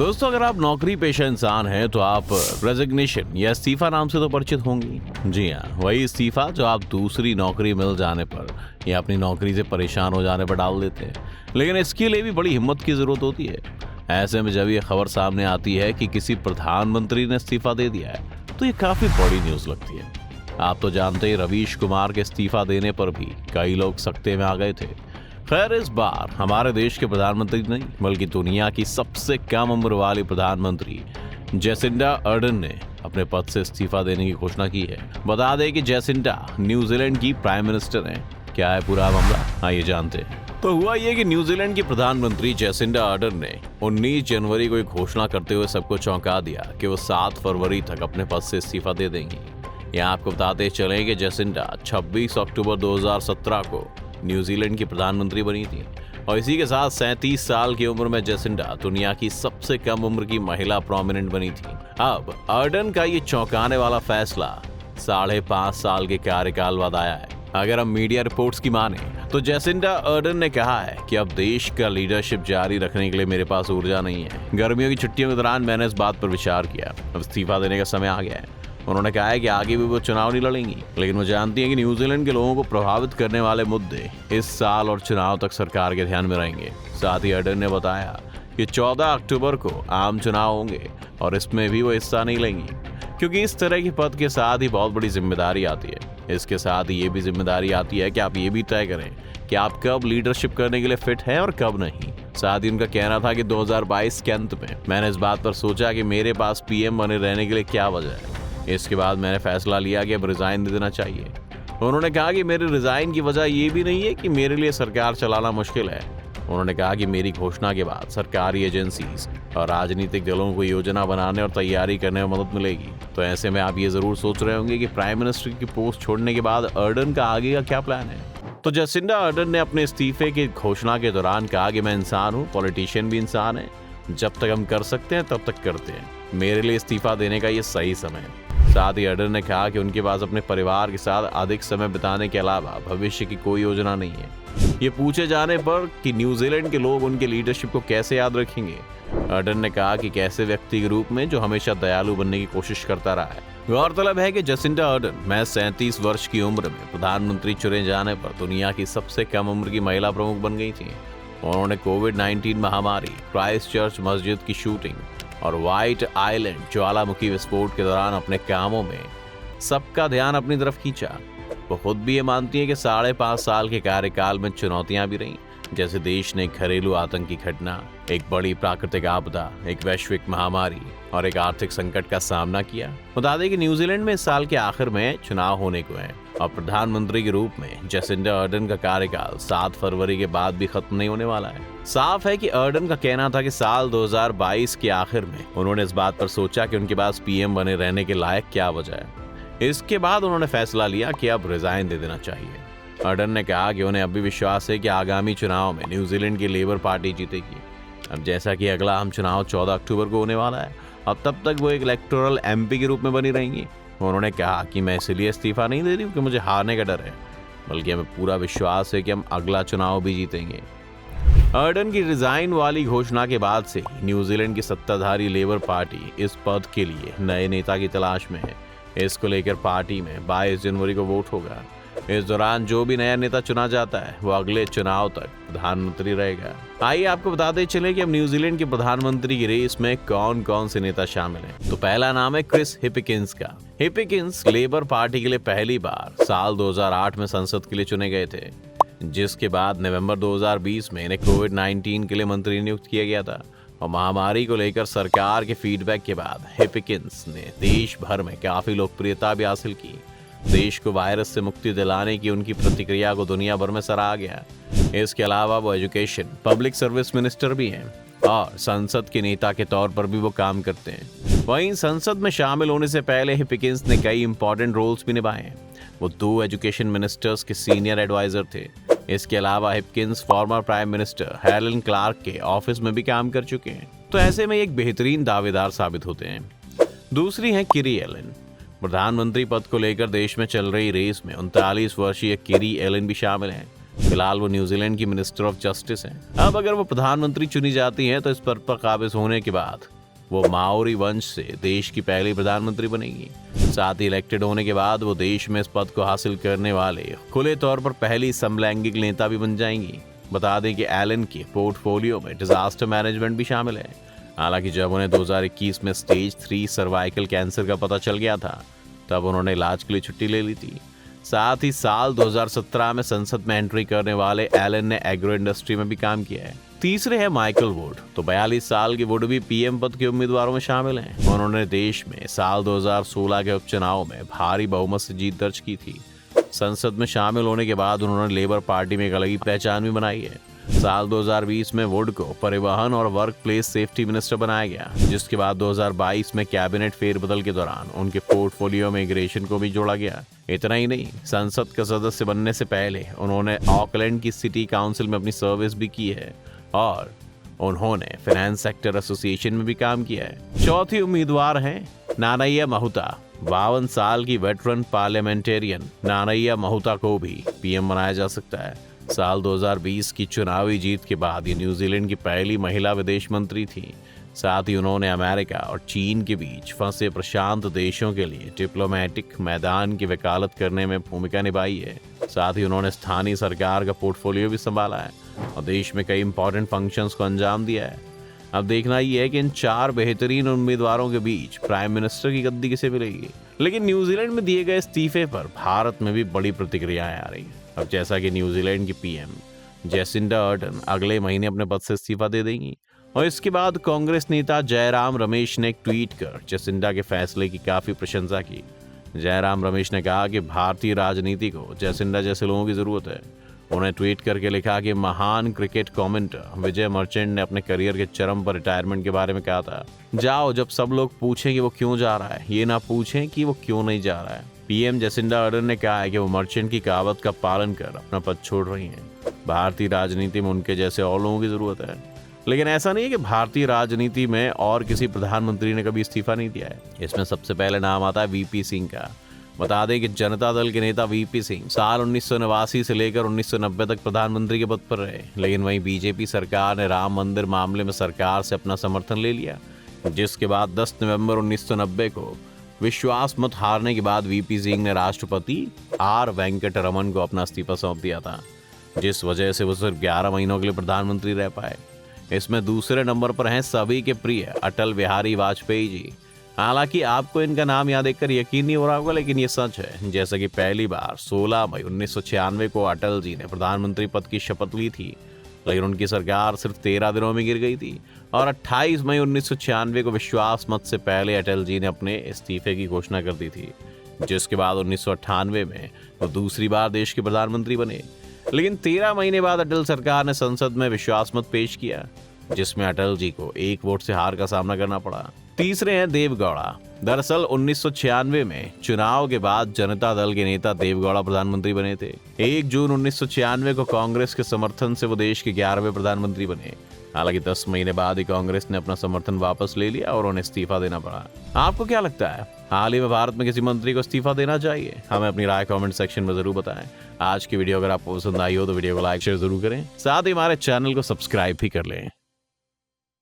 दोस्तों, अगर आप नौकरी पेशा इंसान हैं तो आप रेजिग्नेशन या इस्तीफा नाम से तो परिचित होंगे। जी हाँ, वही इस्तीफा जो आप दूसरी नौकरी मिल जाने पर या अपनी नौकरी से परेशान हो जाने पर डाल देते हैं। लेकिन इसके लिए भी बड़ी हिम्मत की जरूरत होती है। ऐसे में जब ये खबर सामने आती है कि किसी प्रधानमंत्री ने इस्तीफा दे दिया है तो ये काफी बड़ी न्यूज लगती है। आप तो जानते ही रवीश कुमार के इस्तीफा देने पर भी कई लोग सख्ते में आ गए थे। खैर, इस बार हमारे देश के प्रधानमंत्री नहीं बल्कि दुनिया की सबसे कम उम्र वाली प्रधानमंत्री जेसिंडा अर्डन ने अपने पद से इस्तीफा देने की घोषणा की है। बता दें कि जेसिंडा न्यूजीलैंड की प्राइम मिनिस्टर हैं। क्या है पूरा मामला, आइए जानते हैं। तो हुआ ये कि न्यूजीलैंड की प्रधानमंत्री जेसिंडा अर्डन ने 19 जनवरी को एक घोषणा करते हुए सबको चौंका दिया कि वो 7 फरवरी तक अपने पद से इस्तीफा दे देंगी। यहाँ आपको बताते चलें कि जेसिंडा 26 अक्टूबर 2017 को न्यूजीलैंड की प्रधानमंत्री बनी थी और इसी के साथ 37 साल की उम्र में जेसिंडा दुनिया की सबसे कम उम्र की महिला प्रोमिनेंट बनी थी। अब अर्डन का ये चौंकाने वाला फैसला 5.5 साल के कार्यकाल बाद आया है। अगर हम मीडिया रिपोर्ट्स की माने तो जेसिंडा अर्डन ने कहा है कि अब देश का लीडरशिप जारी रखने के लिए मेरे पास ऊर्जा नहीं है। गर्मियों की छुट्टियों के दौरान मैंने इस बात पर विचार किया, अब इस्तीफा देने का समय आ गया है। उन्होंने कहा है कि आगे भी वो चुनाव नहीं लड़ेंगी, लेकिन वो जानती हैं कि न्यूजीलैंड के लोगों को प्रभावित करने वाले मुद्दे इस साल और चुनाव तक सरकार के ध्यान में रहेंगे। साथ ही अर्डन ने बताया कि 14 अक्टूबर को आम चुनाव होंगे और इसमें भी वो हिस्सा नहीं लेंगी, क्योंकि इस तरह के पद के साथ ही बहुत बड़ी जिम्मेदारी आती है। इसके साथ ही ये भी जिम्मेदारी आती है कि आप ये भी तय करें कि आप कब लीडरशिप करने के लिए फिट हैं और कब नहीं। साथ ही उनका कहना था कि 2022 के अंत में मैंने इस बात पर सोचा कि मेरे पास पीएम बने रहने के लिए क्या वजह है। इसके बाद मैंने फैसला लिया कि अब रिजाइन दे देना चाहिए। उन्होंने कहा कि मेरे रिजाइन की वजह ये भी नहीं है कि मेरे लिए सरकार चलाना मुश्किल है। उन्होंने कहा कि मेरी घोषणा के बाद सरकारी एजेंसीज और राजनीतिक दलों को योजना बनाने और तैयारी करने में मदद मिलेगी। तो ऐसे में आप ये जरूर सोच रहे होंगे कि प्राइम मिनिस्टर की पोस्ट छोड़ने के बाद अर्डन का आगे का क्या प्लान है। तो जेसिंडा अर्डन ने अपने इस्तीफे की घोषणा के दौरान कहा कि मैं इंसान हूँ, पॉलिटिशियन भी इंसान है, जब तक हम कर सकते हैं तब तक करते हैं। मेरे लिए इस्तीफा देने का ये सही समय है। साथ ही अर्डन ने कहा कि उनके पास अपने परिवार के साथ अधिक समय बिताने के अलावा भविष्य की कोई योजना नहीं है। ये पूछे जाने पर कि न्यूजीलैंड के लोग उनके लीडरशिप को कैसे याद रखेंगे, अर्डन ने कहा कि कैसे व्यक्ति के रूप में जो हमेशा दयालु बनने की कोशिश करता रहा है। गौरतलब है कि जेसिंडा अर्डन महज 37 वर्ष की उम्र में प्रधानमंत्री चुने जाने पर दुनिया की सबसे कम उम्र की महिला प्रमुख बन गई थी। उन्होंने कोविड-19 महामारी, क्राइस्ट चर्च मस्जिद की शूटिंग और व्हाइट आइलैंड ज्वालामुखी विस्फोट के दौरान अपने कामों में सबका ध्यान अपनी तरफ खींचा। वो खुद भी ये मानती है कि 5.5 साल के कार्यकाल में चुनौतियां भी रहीं, जैसे देश ने घरेलू आतंकी घटना, एक बड़ी प्राकृतिक आपदा, एक वैश्विक महामारी और एक आर्थिक संकट का सामना किया। बता दें कि न्यूजीलैंड में इस साल के आखिर में चुनाव होने को हैं और प्रधानमंत्री के रूप में जेसिंडा अर्डन का कार्यकाल 7 फरवरी के बाद भी खत्म नहीं होने वाला है। साफ है कि अर्डन का कहना था कि साल 2022 के आखिर में उन्होंने इस बात पर सोचा कि उनके पास पीएम बने रहने के लायक क्या वजह है। इसके बाद उन्होंने फैसला लिया कि अब रिजाइन दे देना चाहिए। अर्डन ने कहा कि उन्हें अब भी विश्वास है कि आगामी चुनाव में न्यूजीलैंड की लेबर पार्टी जीतेगी। अब जैसा कि अगला आम चुनाव 14 अक्टूबर को होने वाला है, अब तब तक वो एक इलेक्टोरल एमपी के रूप में बनी रहेंगी। उन्होंने कहा कि मैं इसलिए इस्तीफा नहीं दे रही हूँ कि मुझे हारने का डर है, बल्कि हमें पूरा विश्वास है कि हम अगला चुनाव भी जीतेंगे। अर्डन की रिजाइन वाली घोषणा के बाद से ही न्यूजीलैंड की सत्ताधारी लेबर पार्टी इस पद के लिए नए नेता की तलाश में है। इसको लेकर पार्टी में 22 जनवरी को वोट होगा। इस दौरान जो भी नया नेता चुना जाता है वो अगले चुनाव तक प्रधानमंत्री रहेगा। आइए आपको बताते चले कि अब न्यूजीलैंड के प्रधानमंत्री की रेस में कौन कौन से नेता शामिल हैं। तो पहला नाम है क्रिस हिपिकिंस का। हिपिकिंस लेबर पार्टी के लिए पहली बार साल 2008 में संसद के लिए चुने गए थे, जिसके बाद नवंबर 2020 में इन्हें कोविड-19 के लिए मंत्री नियुक्त किया गया था। और महामारी को लेकर सरकार के फीडबैक के बाद हिपिकिंस ने देश भर में काफी लोकप्रियता भी हासिल की। देश को वायरस से मुक्ति दिलाने की उनकी प्रतिक्रिया को दुनिया भर में सराहा गया। इसके अलावा वो एजुकेशन, पब्लिक सर्विस मिनिस्टर भी हैं और संसद के नेता के तौर पर भी वो काम करते हैं। वहीं संसद में शामिल होने से पहले हिपिकिंस ने कई इंपॉर्टेंट रोल्स भी निभाए हैं। वो 2 एजुकेशन मिनिस्टर्स के सीनियर एडवाइजर थे। इसके अलावा Hipkins former prime minister Helen Clark के ऑफिस में भी काम कर चुके हैं। तो ऐसे में एक बेहतरीन दावेदार साबित होते हैं। दूसरी है किरी एलन। प्रधानमंत्री पद को लेकर देश में चल रही रेस में 39 वर्षीय किरी एलन भी शामिल हैं। फिलहाल वो न्यूजीलैंड की मिनिस्टर ऑफ जस्टिस हैं। अब अगर वो प्रधानमंत्री चुनी जाती हैं तो इस पद पर काबिज होने के बाद वो माओरी वंश से देश की पहली प्रधानमंत्री बनेगी। साथ ही इलेक्टेड होने के बाद वो देश में इस पद को हासिल करने वाले खुले तौर पर पहली समलैंगिक नेता भी बन जाएंगी। बता दें कि एलन के पोर्टफोलियो में डिजास्टर मैनेजमेंट भी शामिल है। हालांकि जब उन्हें 2021 में स्टेज 3 सर्वाइकल कैंसर का पता चल गया था तब उन्होंने इलाज के लिए छुट्टी ले ली थी। साथ ही साल 2017 में संसद में एंट्री करने वाले एलन ने एग्रो इंडस्ट्री में भी काम किया है। तीसरे है माइकल वुड। तो 42 साल के वुड भी पीएम पद के उम्मीदवारों में शामिल हैं। उन्होंने देश में साल 2016 के उपचुनाव में भारी बहुमत से जीत दर्ज की थी। संसद में शामिल होने के बाद उन्होंने लेबर पार्टी में एक अलग ही पहचान भी बनाई है। साल 2020 में वुड को परिवहन और वर्क प्लेस सेफ्टी मिनिस्टर बनाया गया, जिसके बाद 2022 में कैबिनेट फेरबदल के दौरान उनके पोर्टफोलियो में इमिग्रेशन को भी जोड़ा गया। इतना ही नहीं, संसद का सदस्य बनने से पहले उन्होंने ऑकलैंड की सिटी काउंसिल में अपनी सर्विस भी की है और उन्होंने फाइनेंस सेक्टर एसोसिएशन में भी काम किया है। चौथी उम्मीदवार हैं नानैया महुता। 52 साल की वेटरन पार्लियामेंटेरियन नानैया महुता को भी पीएम बनाया जा सकता है। साल 2020 की चुनावी जीत के बाद ये न्यूजीलैंड की पहली महिला विदेश मंत्री थी। साथ ही उन्होंने अमेरिका और चीन के बीच फंसे प्रशांत देशों के लिए डिप्लोमेटिक मैदान की वकालत करने में भूमिका निभाई है। साथ ही उन्होंने स्थानीय सरकार का पोर्टफोलियो भी संभाला है और देश में कई इंपॉर्टेंट फंक्शंस को अंजाम दिया है। अब देखना ये है कि इन 4 बेहतरीन उम्मीदवारों के बीच प्राइम मिनिस्टर की गद्दी किसे मिलेगी। लेकिन न्यूजीलैंड में दिए गए इस्तीफे पर भारत में भी बड़ी प्रतिक्रियाएं आ रही हैं। अब जैसा कि न्यूजीलैंड की पीएम जेसिंडा अर्डन अगले महीने अपने पद से इस्तीफा दे देंगी और इसके बाद कांग्रेस नेता जयराम रमेश ने एक ट्वीट कर जेसिंडा के फैसले की काफी प्रशंसा की। जयराम रमेश ने कहा कि भारतीय राजनीति को जेसिंडा जैसे लोगों की जरूरत है। उन्हें ट्वीट करके लिखा कि महान क्रिकेट कमेंटर विजय मर्चेंट ने अपने करियर के चरम पर रिटायरमेंट के बारे में कहा था, जाओ जब सब लोग पूछें कि वो क्यों जा रहा है, ये ना पूछें कि वो क्यों नहीं जा रहा है। पीएम जेसिंडा अर्डन ने कहा है कि वो मर्चेंट की कहावत का पालन कर अपना पद छोड़ रही हैं। भारतीय राजनीति में उनके जैसे और लोगों की जरूरत है। लेकिन ऐसा नहीं है कि भारतीय राजनीति में और किसी प्रधानमंत्री ने कभी इस्तीफा नहीं दिया है। इसमें सबसे पहले नाम आता है वीपी सिंह का। बता दें कि जनता दल के नेता वीपी सिंह साल 1989 से लेकर 1990 तक प्रधानमंत्री के पद पर रहे। लेकिन वहीं बीजेपी सरकार ने राम मंदिर मामले में सरकार से अपना समर्थन ले लिया, जिसके बाद 10 नवंबर 1990 को विश्वास मत हारने के बाद वीपी सिंह ने राष्ट्रपति आर वेंकटरमन को अपना इस्तीफा सौंप दिया था, जिस वजह से वो सिर्फ 11 महीनों के लिए प्रधानमंत्री रह पाए। इसमें दूसरे नंबर पर हैं सभी के प्रिय अटल बिहारी वाजपेयी जी। हालांकि आपको इनका नाम याद देखकर यकीन नहीं हो रहा होगा, लेकिन ये सच है। जैसा कि पहली बार 16 मई 1996 को अटल जी ने प्रधानमंत्री पद की शपथ ली थी, लेकिन उनकी सरकार सिर्फ 13 दिनों में गिर गई थी और 28 मई 1996 को विश्वास मत से पहले अटल जी ने अपने इस्तीफे की घोषणा कर दी थी, जिसके बाद 1998 में वो दूसरी बार देश के प्रधानमंत्री बने। लेकिन 13 महीने बाद अटल सरकार ने संसद में विश्वास मत पेश किया, जिसमें अटल जी को 1 वोट से हार का सामना करना पड़ा। तीसरे हैं देवगौड़ा। दरअसल 1996 में चुनाव के बाद जनता दल के नेता देवगौड़ा प्रधानमंत्री बने थे। 1 जून 1996 को कांग्रेस के समर्थन से वो देश के 11वें प्रधानमंत्री बने। हालांकि 10 महीने बाद ही कांग्रेस ने अपना समर्थन वापस ले लिया और उन्हें इस्तीफा देना पड़ा। आपको क्या लगता है, हाल ही में भारत में किसी मंत्री को इस्तीफा देना चाहिए? हमें अपनी राय कमेंट सेक्शन में जरूर बताएं। आज की वीडियो अगर आपको पसंद आई हो तो वीडियो को लाइक शेयर जरूर करें, साथ ही हमारे चैनल को सब्सक्राइब भी कर लें।